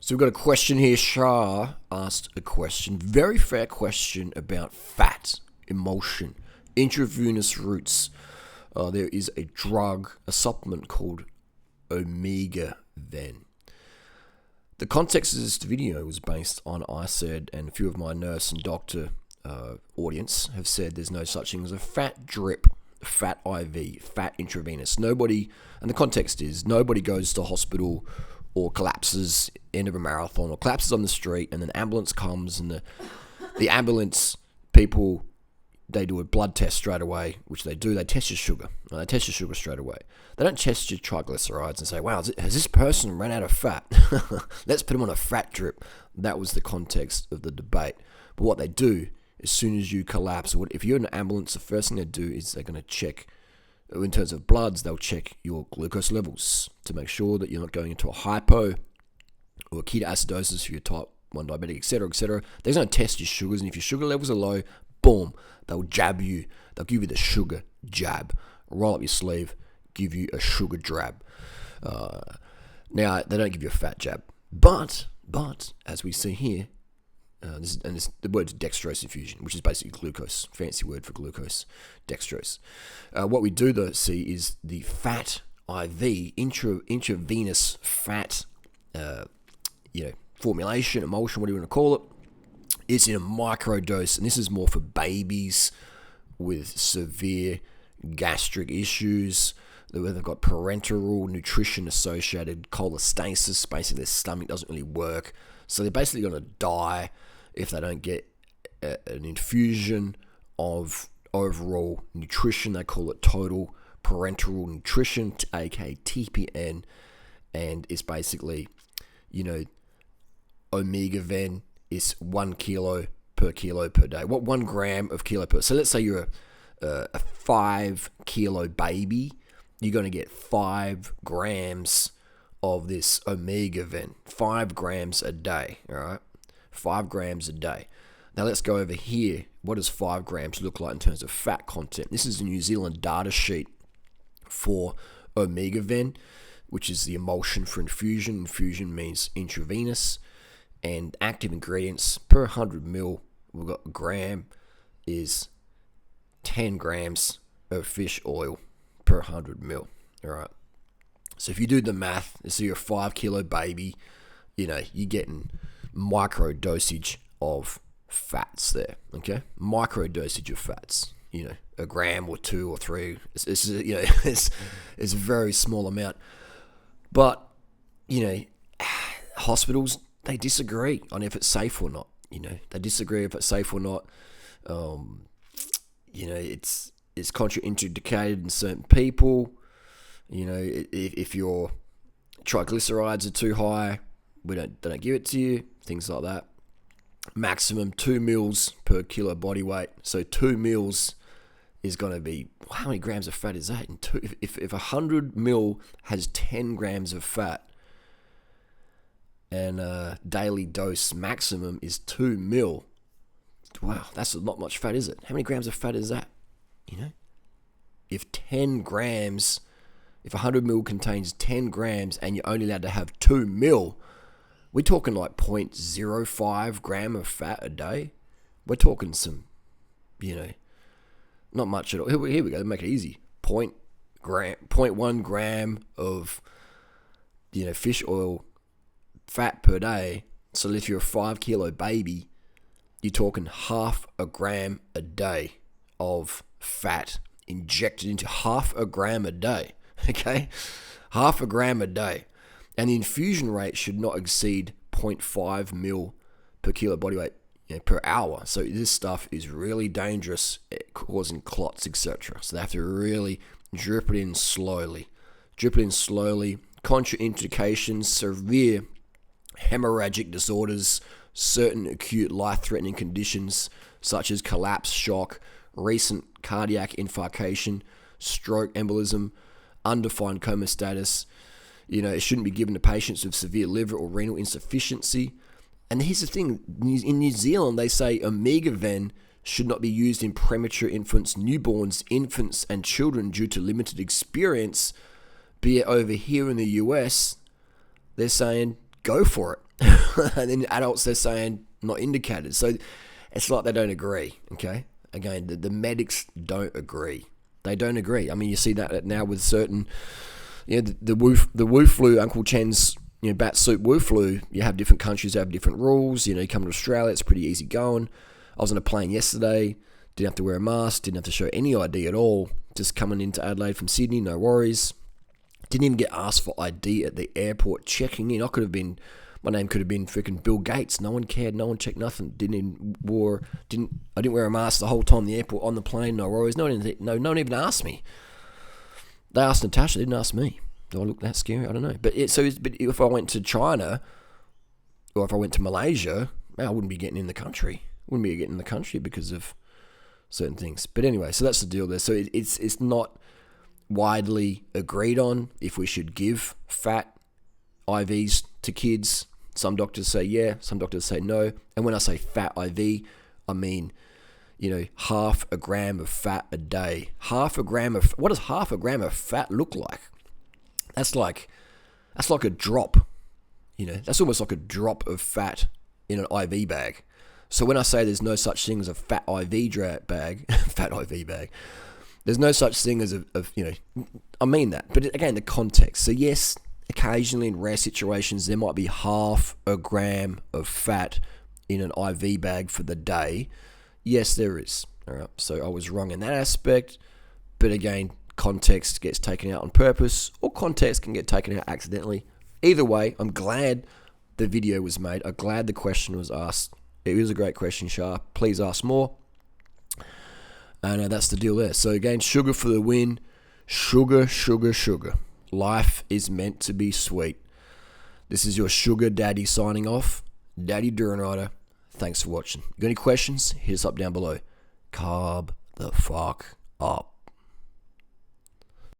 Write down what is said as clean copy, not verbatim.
So we've got a question here. Shah asked a question, very fair question about fat, emulsion, intravenous routes. There is a drug, a supplement called Omega Ven. The context of this video was based on ISAID, and a few of my nurse and doctor audience have said there's no such thing as a fat drip, fat IV, fat intravenous. Nobody, and the context is nobody goes to hospital or collapses end of a marathon or collapses on the street and an ambulance comes and the ambulance people, they do a blood test straight away, which they do. They test your sugar. They test your sugar straight away. They don't test your triglycerides and say, wow, has this person run out of fat? Let's put them on a fat drip. That was the context of the debate. But what they do, as soon as you collapse, if you're in an ambulance, the first thing they do is they're going to check, in terms of bloods, they'll check your glucose levels to make sure that you're not going into a hypo or ketoacidosis for your type 1 diabetic, etc., etc. They're going to test your sugars, and if your sugar levels are low, boom, they'll jab you. They'll give you the sugar jab. Roll up your sleeve, give you a sugar jab. Now, they don't give you a fat jab. But as we see here, the word's dextrose infusion, which is basically glucose, fancy word for glucose, dextrose. What we do though see is the fat IV, intravenous fat, formulation, emulsion, what do you want to call it? It's in a micro dose, and this is more for babies with severe gastric issues, where they've got parenteral nutrition associated cholestasis. Basically, their stomach doesn't really work, so they're basically going to die if they don't get an infusion of overall nutrition. They call it total parenteral nutrition, aka TPN, and it's basically, Omega Ven is 1 kilo per day. What 1 gram of kilo per? So let's say you're a 5 kilo baby, you're going to get 5 grams of this Omega Ven, 5 grams a day. All right. 5 grams a day. Now let's go over here. What does 5 grams look like in terms of fat content? This is a New Zealand data sheet for Omega Ven, which is the emulsion for infusion. Infusion means intravenous. And active ingredients per 100 mil, we've got a gram is 10 grams of fish oil per 100 mil. All right. So if you do the math, so you're a 5 kilo baby, you're getting micro dosage of fats there, okay? Micro dosage of fats, a gram or 2 or 3. It's it's a very small amount. But, hospitals, they disagree on if it's safe or not. They disagree if it's safe or not. It's contraindicated in certain people. If your triglycerides are too high, they don't give it to you. Things like that. Maximum 2 mils per kilo body weight. So 2 mils is going to be, how many grams of fat is that? If 100 mil has 10 grams of fat, and daily dose maximum is 2 mil. Wow, that's not much fat, is it? How many grams of fat is that? If 100 mil contains 10 grams and you're only allowed to have 2 mil, we're talking like 0.05 gram of fat a day. We're talking some, not much at all. Here we go, make it easy. 0.1 gram of, fish oil fat per day. So if you're a 5 kilo baby, you're talking 0.5 gram a day of fat injected into 0.5 gram a day. Okay, 0.5 gram a day, and the infusion rate should not exceed 0.5 mil per kilo body weight per hour. So this stuff is really dangerous, causing clots, etc. So they have to really drip it in slowly. Contraindications: severe hemorrhagic disorders, certain acute life-threatening conditions such as collapse, shock, recent cardiac infarction, stroke, embolism, undefined coma status. It shouldn't be given to patients with severe liver or renal insufficiency. And here's the thing, in New Zealand, they say Omega Ven should not be used in premature infants, newborns, infants, and children due to limited experience. Be it over here in the US, they're saying, go for it. And then adults, they're saying not indicated. So it's like they don't agree, okay? Again, the medics don't agree. They don't agree. I mean, you see that now with certain, the Wu flu, Uncle Chen's, bat soup Wu flu. You have different countries that have different rules. You come to Australia, it's pretty easy going. I was on a plane yesterday, didn't have to wear a mask, didn't have to show any ID at all. Just coming into Adelaide from Sydney, no worries. Didn't even get asked for ID at the airport checking in. My name could have been freaking Bill Gates. No one cared. No one checked nothing. I didn't wear a mask the whole time in the airport, on the plane. No worries. No one even asked me. They asked Natasha. They didn't ask me. Do I look that scary? I don't know. But if I went to China or if I went to Malaysia, I wouldn't be getting in the country. Wouldn't be getting in the country because of certain things. But anyway, so that's the deal there. So it's not widely agreed on if we should give fat IVs to kids. Some doctors say yeah, some doctors say no. And when I say fat IV, I mean, half a gram of fat a day. What does half a gram of fat look like? That's like a drop. That's almost like a drop of fat in an IV bag. So when I say there's no such thing as a fat IV bag, there's no such thing as I mean that. But again, the context. So yes, occasionally in rare situations, there might be half a gram of fat in an IV bag for the day. Yes, there is. All right. So I was wrong in that aspect. But again, context gets taken out on purpose, or context can get taken out accidentally. Either way, I'm glad the video was made. I'm glad the question was asked. It was a great question, Shah. Please ask more. And that's the deal there. So again, sugar for the win. Sugar, sugar, sugar. Life is meant to be sweet. This is your sugar daddy signing off. Daddy Durianrider. Thanks for watching. Got any questions? Hit us up down below. Carb the fuck